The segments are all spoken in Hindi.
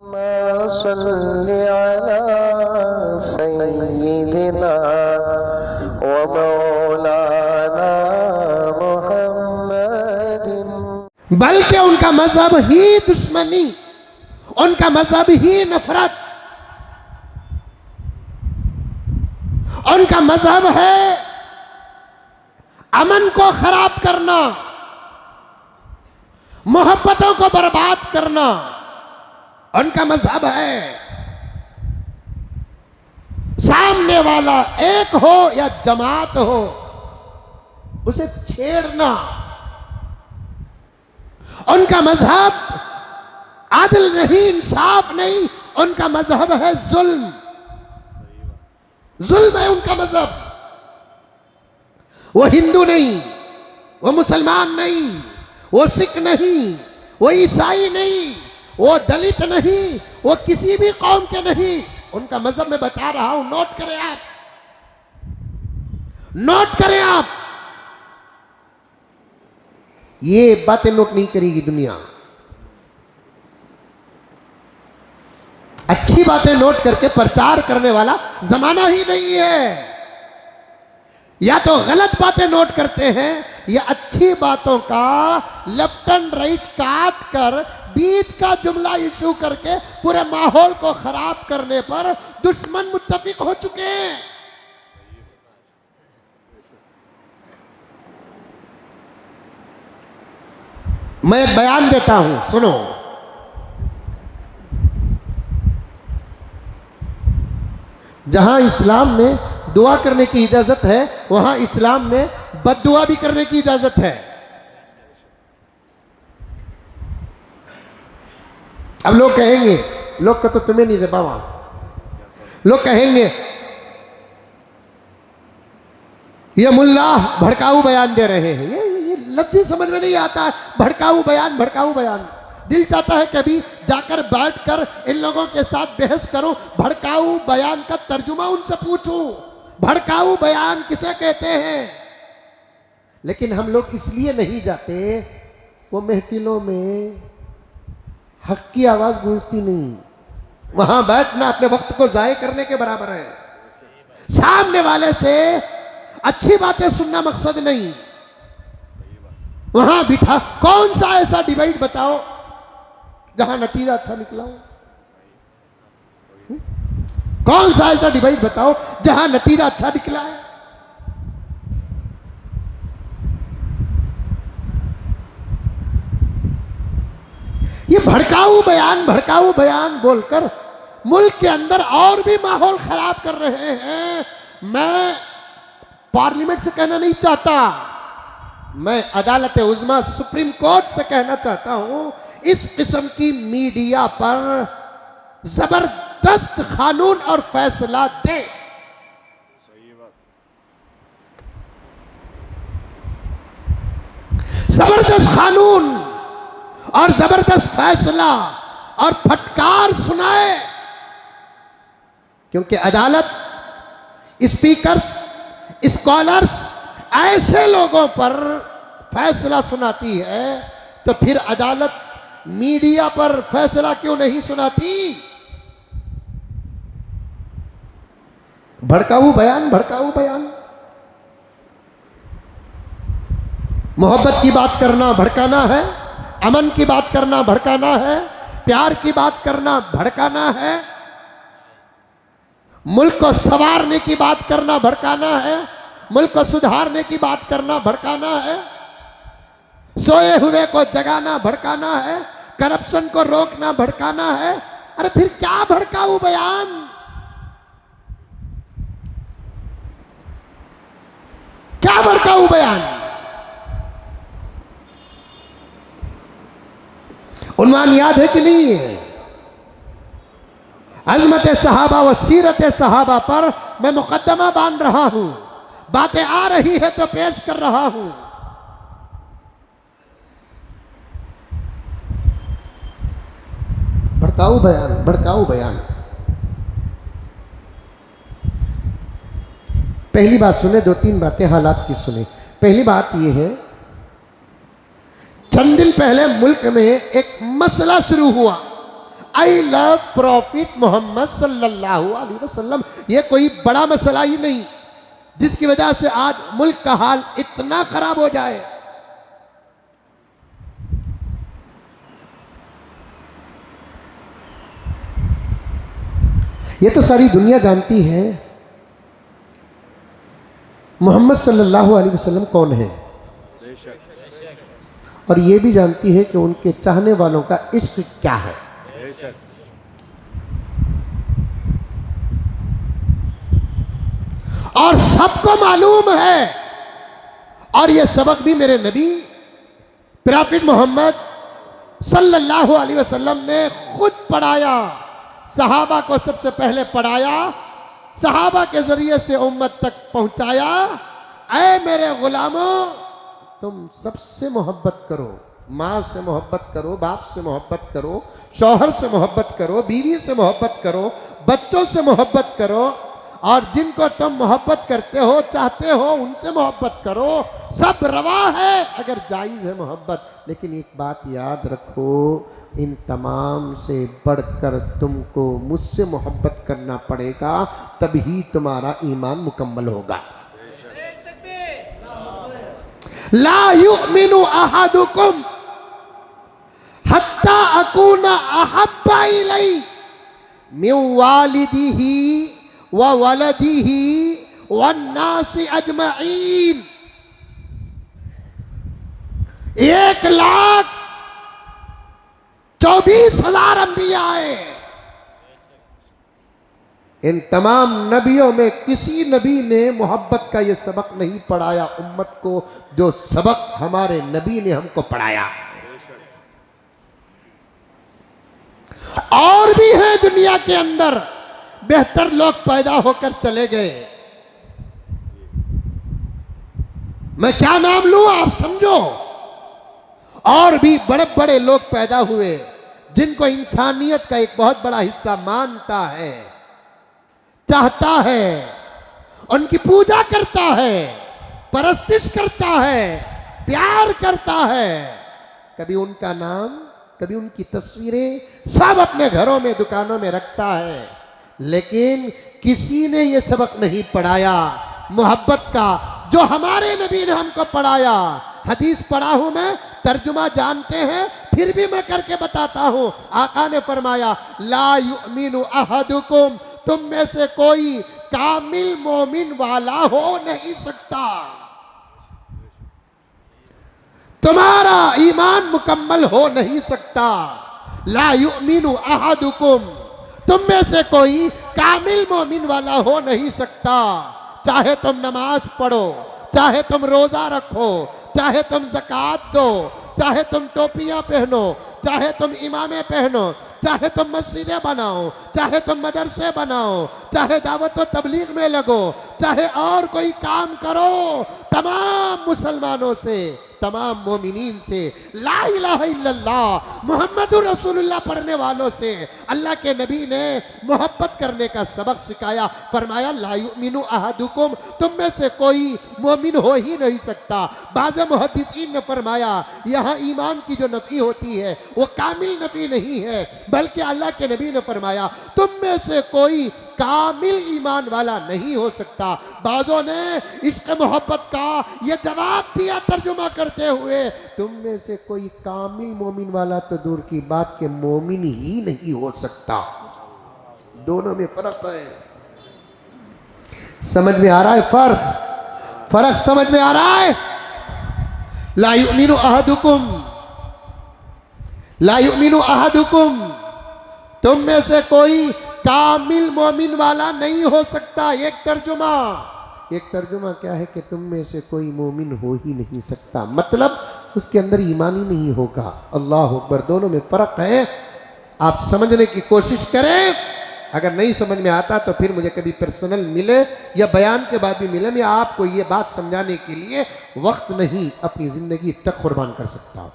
सल्लि अला सय्यिदिना व मौलाना मुहम्मदिन। बल्कि उनका मजहब ही दुश्मनी, उनका मजहब ही नफरत, उनका मजहब है अमन को खराब करना, मोहब्बतों को बर्बाद करना। उनका मजहब है सामने वाला एक हो या जमात हो उसे छेड़ना। उनका मजहब आदिल नहीं, इंसाफ नहीं, उनका मजहब है जुल्म। जुल्म है उनका मजहब। वो हिंदू नहीं, वो मुसलमान नहीं, वो सिख नहीं, वो ईसाई नहीं, वो दलित नहीं, वो किसी भी कौम के नहीं। उनका मजहब मैं बता रहा हूं, नोट करें आप, नोट करें आप। ये बातें नोट नहीं करेगी दुनिया। अच्छी बातें नोट करके प्रचार करने वाला जमाना ही नहीं है। या तो गलत बातें नोट करते हैं या अच्छी बातों का लेफ्ट एंड राइट काट कर बीच का जुमला इशू करके पूरे माहौल को खराब करने पर दुश्मन मुत्तफिक हो चुके हैं। मैं एक बयान देता हूं, सुनो। जहां इस्लाम में दुआ करने की इजाजत है वहां इस्लाम में बद्दुआ भी करने की इजाजत है। अब लोग कहेंगे, लोग का तो तुम्हें नहीं रे बाबा, लोग कहेंगे ये मुल्ला भड़काऊ बयान दे रहे हैं। ये लफ्ज़ ही समझ में नहीं आता। भड़काऊ बयान, भड़काऊ बयान। दिल चाहता है कभी जाकर बैठकर इन लोगों के साथ बहस करूं, भड़काऊ बयान का तर्जुमा उनसे पूछूं, भड़काऊ बयान किसे कहते हैं। लेकिन हम लोग इसलिए नहीं जाते, वो महफिलों में हक की आवाज गूंजती नहीं। वहां बैठना अपने वक्त को जाये करने के बराबर है। सामने वाले से अच्छी बातें सुनना मकसद नहीं। वहां बिठा, कौन सा ऐसा डिबेट बताओ जहां नतीजा अच्छा निकला हो? कौन सा ऐसा डिबेट बताओ जहां नतीजा अच्छा निकला है? ये भड़काऊ बयान बोलकर मुल्क के अंदर और भी माहौल खराब कर रहे हैं। मैं पार्लियामेंट से कहना नहीं चाहता, मैं अदालत उज़्मा सुप्रीम कोर्ट से कहना चाहता हूं, इस किस्म की मीडिया पर जबरदस्त कानून और फैसला दे। जबरदस्त कानून और जबरदस्त फैसला और फटकार सुनाए। क्योंकि अदालत, स्पीकर्स, स्कॉलर्स ऐसे लोगों पर फैसला सुनाती है, तो फिर अदालत मीडिया पर फैसला क्यों नहीं सुनाती? भड़काऊ बयान, भड़काऊ बयान। मोहब्बत की बात करना भड़काना है, अमन की बात करना भड़काना है, प्यार की बात करना भड़काना है, मुल्क को संवारने की बात करना भड़काना है, मुल्क को सुधारने की बात करना भड़काना है, सोए हुए को जगाना भड़काना है, करप्शन को रोकना भड़काना है। अरे फिर क्या भड़काऊ बयान? क्या भड़काऊ बयान? उन्वान याद है कि नहीं है? अज़मत सहाबा व सीरत सहाबा पर मैं मुकद्दमा बांध रहा हूं। बातें आ रही है तो पेश कर रहा हूं। भड़काऊ बयान, भड़काऊ बयान। पहली बात सुने, दो तीन बातें हालात की सुने। पहली बात यह है, चंद दिन पहले मुल्क में एक मसला शुरू हुआ आई लव प्रॉफिट मोहम्मद सल्लल्लाहु अलैहि वसल्लम। ये कोई बड़ा मसला ही नहीं जिसकी वजह से आज मुल्क का हाल इतना खराब हो जाए। ये तो सारी दुनिया जानती है मोहम्मद सल्लल्लाहु अलैहि वसल्लम कौन है, और ये भी जानती है कि उनके चाहने वालों का इश्क क्या है। और सबको मालूम है, और ये सबक भी मेरे नबी प्रॉफिट मोहम्मद सल्लल्लाहु अलैहि वसल्लम ने खुद पढ़ाया। सहाबा को सबसे पहले पढ़ाया, सहाबा के जरिए से उम्मत तक पहुंचाया। ऐ मेरे गुलामों, तुम सबसे मोहब्बत करो, माँ से मोहब्बत करो, बाप से मोहब्बत करो, शौहर से मोहब्बत करो, बीवी से मोहब्बत करो, बच्चों से मोहब्बत करो, और जिनको तुम मोहब्बत करते हो, चाहते हो, उनसे मोहब्बत करो। सब रवा है अगर जायज़ है मोहब्बत, लेकिन एक बात याद रखो, इन तमाम से बढ़कर तुमको मुझसे मोहब्बत करना पड़ेगा, तभी तुम्हारा ईमान मुकम्मल होगा। ला युमिनु अहादुकुम हत्ता अकूना अहब्बा इलैहि मिन वालिदिही व वलदिही वन्नासि अजमईन। 1,24,000 अंबिया आए। इन तमाम नबियों में किसी नबी ने मोहब्बत का ये सबक नहीं पढ़ाया उम्मत को, जो सबक हमारे नबी ने हमको पढ़ाया। और भी है दुनिया के अंदर बेहतर लोग पैदा होकर चले गए। मैं क्या नाम लूं आप समझो। और भी बड़े बड़े लोग पैदा हुए जिनको इंसानियत का एक बहुत बड़ा हिस्सा मानता है, चाहता है, उनकी पूजा करता है, परस्तिश करता है, प्यार करता है। कभी उनका नाम, कभी उनकी तस्वीरें सब अपने घरों में, दुकानों में रखता है, लेकिन किसी ने ये सबक नहीं पढ़ाया मोहब्बत का, जो हमारे नबी ने हमको पढ़ाया। हदीस पढ़ा हूं मैं, तर्जुमा जानते हैं, फिर भी मैं करके बताता हूं। आका ने फरमाया, ला युमिनु अहदुकुम, तुम में से कोई कामिल मोमिन वाला हो नहीं सकता, तुम्हारा ईमान मुकम्मल हो नहीं सकता। ला युमिनु अहदुकुम, तुम में से कोई कामिल मोमिन वाला हो नहीं सकता। चाहे तुम नमाज पढ़ो, चाहे तुम रोजा रखो, चाहे तुम ज़कात दो, चाहे तुम टोपियां पहनो, चाहे तुम इमामे पहनो, चाहे तुम मस्जिदें बनाओ, चाहे तुम मदरसे बनाओ, चाहे दावत व तबलीग में लगो, चाहे और कोई काम करो, तमाम मुसलमानों से, तमाम मोमिनीन से, ला इलाहा इल्लल्लाह मुहम्मदुर रसूलुल्लाह पढ़ने वालों से अल्लाह के नबी ने मोहब्बत करने का सबक सिखाया। फरमाया, ला युमिनु अहदुकुम, तुम में से कोई मोमिन हो ही नहीं सकता। बाज़ मुहद्दिसीन ने फरमाया, यहाँ ईमान की जो नफी होती है वो कामिल नफी नहीं है, बल्कि अल्लाह के नबी ने फरमाया, तुम में से कोई कामिल ईमान वाला नहीं हो सकता। बाज़ों ने इश्क मोहब्बत का ये जवाब दिया तर्जुमा करते हुए, तुम में से कोई कामिल मोमिन वाला तो दूर की बात के मोमिन ही नहीं हो सकता। दोनों में फर्क है। समझ में आ रहा है फर्क समझ में आ रहा है। ला युमिनु अहदुकुम, ला युमिनु अहदुकुम, तुम में से कोई कामिल मोमिन वाला नहीं हो सकता। एक तर्जुमा क्या है कि तुम में से कोई मोमिन हो ही नहीं सकता, मतलब उसके अंदर ईमान ही नहीं होगा। अल्लाह अकबर। दोनों में फर्क है, आप समझने की कोशिश करें। अगर नहीं समझ में आता तो फिर मुझे कभी पर्सनल मिले या बयान के बाद भी मिले, मैं आपको ये बात समझाने के लिए वक्त नहीं, अपनी जिंदगी तक कुर्बान कर सकता हूं।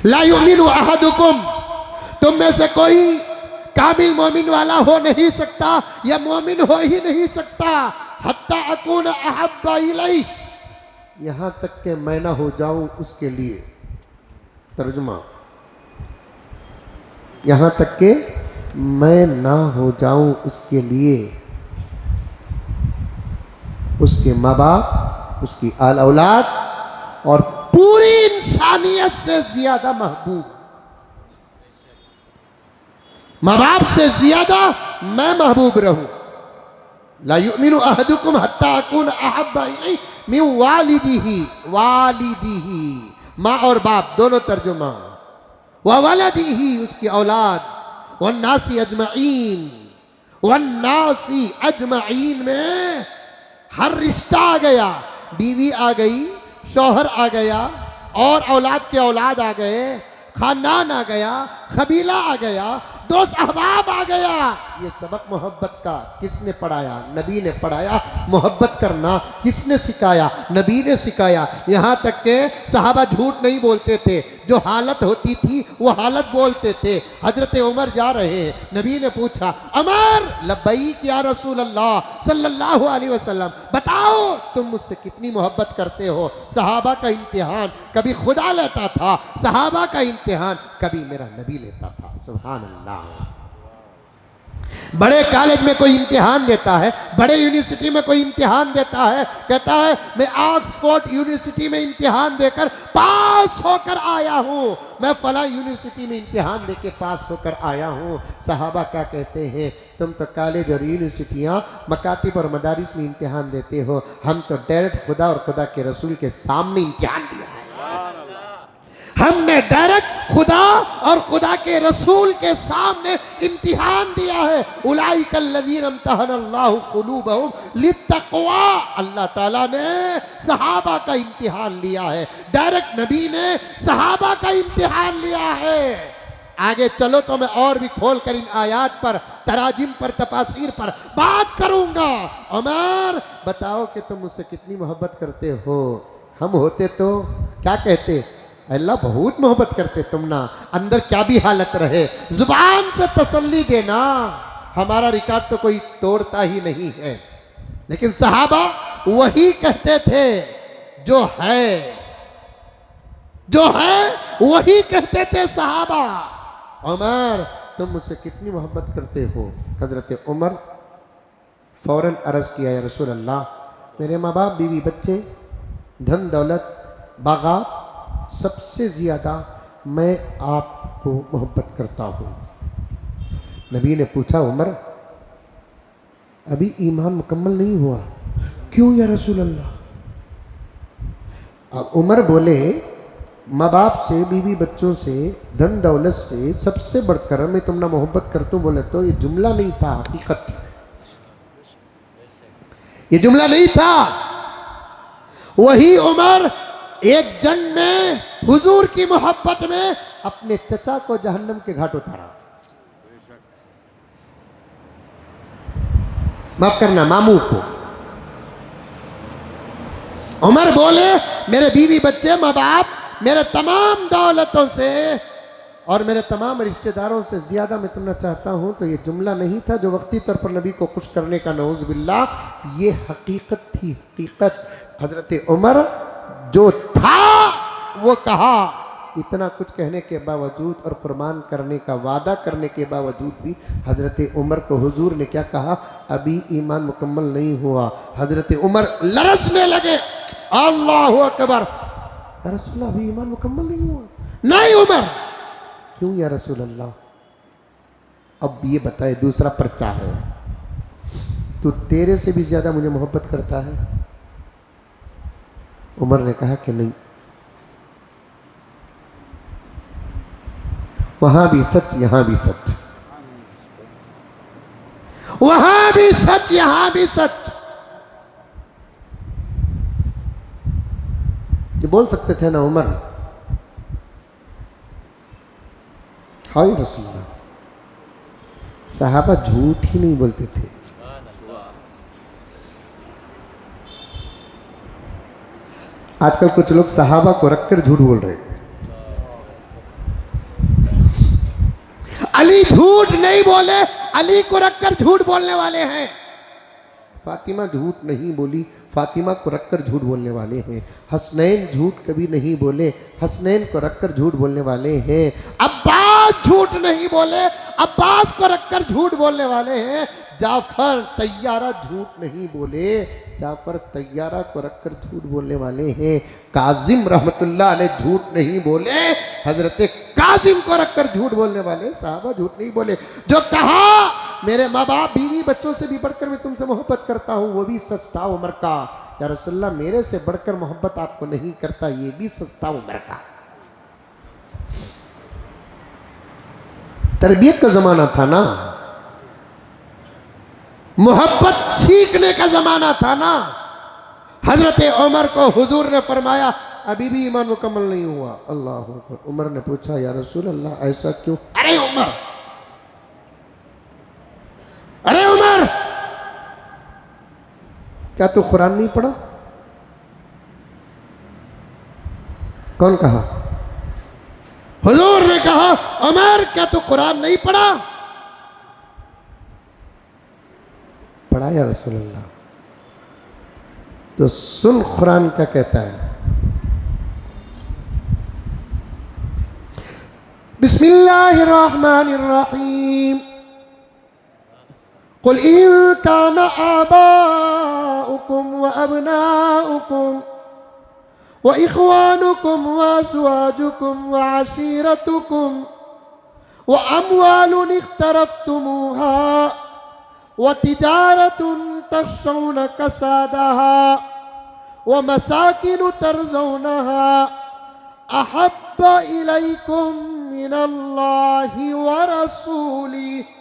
ला युमिनु अहदुकुम, तुम में से कोई कामिल मोमिन वाला हो नहीं सकता, या मोमिन हो ही नहीं सकता, हत्ता अकून अहब्बा इलैहि, यहां तक के मैं ना हो जाऊं उसके लिए। तर्जुमा, यहाँ तक कि मैं ना हो जाऊं उसके लिए उसके माँ बाप, उसकी आल औलाद और पूरी इंसानियत से ज्यादा महबूब, माँ बाप से ज्यादा मैं महबूब रहूं। ला युमिनु अहदुकुम हत्ता अकून अहब्बा इलैहि मिन वालिदिही, वालिदिही माँ और बाप दोनों तर्जुमा, व वलदिही उसकी औलाद, वन्नासी अजमईन, वन्नासी अजमईन में हर रिश्ता आ गया, बीवी आ गई, शौहर आ गया और औलाद के औलाद आ गए, खानदान आ गया, कबीला आ गया, दोस्त अहबाब आ गया। ये सबक मोहब्बत का किसने पढ़ाया? नबी ने पढ़ाया। मोहब्बत करना किसने सिखाया? नबी ने सिखाया। यहाँ तक के सहाबा झूठ नहीं बोलते थे, जो हालत होती थी वो हालत बोलते थे। हजरत उमर जा रहे हैं, नबी ने पूछा उमर, लब्बैक या रसूल अल्लाह सल्लल्लाहु अलैहि वसल्लम, बताओ तुम मुझसे कितनी मोहब्बत करते हो। सहाबा का इम्तिहान कभी खुदा लेता था, सहाबा का इम्तिहान कभी मेरा नबी लेता था। सुभान अल्लाह। बड़े कॉलेज में कोई इम्तिहान देता है, बड़े यूनिवर्सिटी में कोई इम्तिहान देता है, कहता है मैं ऑक्सफोर्ड यूनिवर्सिटी में इम्तिहान देकर पास होकर आया हूँ, मैं फला यूनिवर्सिटी में इम्तिहान देकर पास होकर आया हूँ। सहाबा क्या कहते हैं? तुम तो कॉलेज और यूनिवर्सिटियाँ मकातिब और मदारिस में इम्तिहान देते हो, हम तो डायरेक्ट खुदा और खुदा के रसूल के सामने इम्तिहान दिया है। हमने डायरेक्ट खुदा और खुदा के रसूल के सामने इम्तिहान दिया है। उलाइकल लज़ीना इम्तहनल्लाहु क़ुलूबहुम लित्तक़वा, अल्लाह ताला ने सहाबा का इम्तिहान लिया है, डायरेक्ट नबी ने सहाबा का इम्तिहान लिया है। आगे चलो तो मैं और भी खोल कर इन आयात पर, तराजिम पर, तफासीर पर बात करूंगा। उमर बताओ कि तुम मुझसे कितनी मोहब्बत करते हो। हम होते तो क्या कहते? अल्लाह बहुत मोहब्बत करते तुम ना, अंदर क्या भी हालत रहे जुबान से तसल्ली देना। हमारा रिकॉर्ड तो कोई तोड़ता ही नहीं है, लेकिन सहाबा वही कहते थे जो है, जो है वही कहते थे सहाबा। उमर तुम मुझसे कितनी मोहब्बत करते हो? हजरत उमर फौरन अर्ज किया, या रसूल अल्लाह, मेरे माँ बाप, बीवी बच्चे, धन दौलत, बागात, सबसे ज़्यादा मैं आपको मोहब्बत करता हूँ। नबी ने पूछा, उमर अभी ईमान मुकम्मल नहीं हुआ? क्यों या रसूल अल्लाह? अब उमर बोले, माँ बाप से, बीवी बच्चों से, धन दौलत से सबसे बढ़कर मैं तुमने मोहब्बत करता हूँ। बोले तो ये जुमला नहीं था, हकीकत थी। ये जुमला नहीं था। वही उमर एक जंग में हुजूर की मोहब्बत में अपने चचा को जहन्नम के घाट उतारा। माफ करना, मामू को। उमर बोले, मेरे बीवी बच्चे, माँ बाप, मेरे तमाम दौलतों से और मेरे तमाम रिश्तेदारों से ज्यादा मैं तुमने चाहता हूं। तो ये जुमला नहीं था जो वक्ती तौर पर नबी को खुश करने का, नऊज़ बिल्लाह, ये हकीकत थी, हकीकत। हजरत उमर जो था वो कहा। इतना कुछ कहने के बावजूद और फरमान करने का वादा करने के बावजूद भी हजरत उमर को हुजूर ने क्या कहा? अभी ईमान मुकम्मल नहीं हुआ। हजरत उमर लरसने लगे, अल्लाहु अकबर, या रसूल अल्लाह अभी ईमान मुकम्मल नहीं हुआ? नहीं उमर। क्यों या रसूल अल्लाह? अब ये बताए, दूसरा पर्चा है, तो तेरे से भी ज्यादा मुझे मोहब्बत करता है? उमर ने कहा कि नहीं। वहां भी सच, यहां भी सच, वहां भी सच, यहां भी सच। ये बोल सकते थे ना उमर, हाँ या रसूल अल्लाह। सहाबा झूठ ही नहीं बोलते थे। आजकल कुछ लोग सहाबा को रखकर झूठ बोल रहे हैं। अली झूठ नहीं बोले, अली को रखकर झूठ बोलने वाले हैं। फातिमा झूठ नहीं बोली, फातिमा को रखकर झूठ बोलने वाले हैं। हसनैन झूठ कभी नहीं बोले, हसनैन को रखकर झूठ बोलने वाले हैं। अब्बास अब्बास झूठ नहीं बोले, अब्बास को रखकर झूठ बोलने वाले हैं। जाफर तैयारा झूठ नहीं बोले, जाफर तैयारा को रखकर झूठ बोलने वाले हैं। काजिम रहमतुल्लाह अलैह झूठ नहीं बोले, हजरत काजिम को रखकर झूठ बोलने वाले साहबा झूठ नहीं बोले। जो कहा मेरे माँ बाप बीवी बच्चों से भी बढ़कर मैं तुमसे मोहब्बत करता हूँ, वो भी सच था उमर का। या रसूलुल्लाह मेरे से बढ़कर मोहब्बत आपको नहीं करता, ये भी सच था उमर का। तरबियत का जमाना था ना, मोहब्बत सीखने का जमाना था ना। हजरत उमर को हुजूर ने फरमाया अभी भी ईमान मुकम्मल नहीं हुआ। अल्लाह अकबर। उमर ने पूछा या रसूल अल्लाह ऐसा क्यों? अरे उमर, अरे उमर, क्या तू कुरान नहीं पढ़ा? कौन कहा? हुजूर ने कहा उमर क्या तू कुरान नहीं पढ़ा? पढ़ा या रसूल अल्लाह। तो सुन कुरान क्या कहता है। बिस्मिल्लाहिर्रहमानिर्रहीम। कुल इन काना आबाउकुम व अबनाउकुम व इख्वानुकुम व अज़वाजुकुम व अशीरतुकुम व अमवालुन इख्तरफ्तुमूहा व तिजारतुन तख्शौन कसादहा व मसाकिन तरज़ौनहा अहब्ब इलैकुम मिनल्लाहि व रसूलिही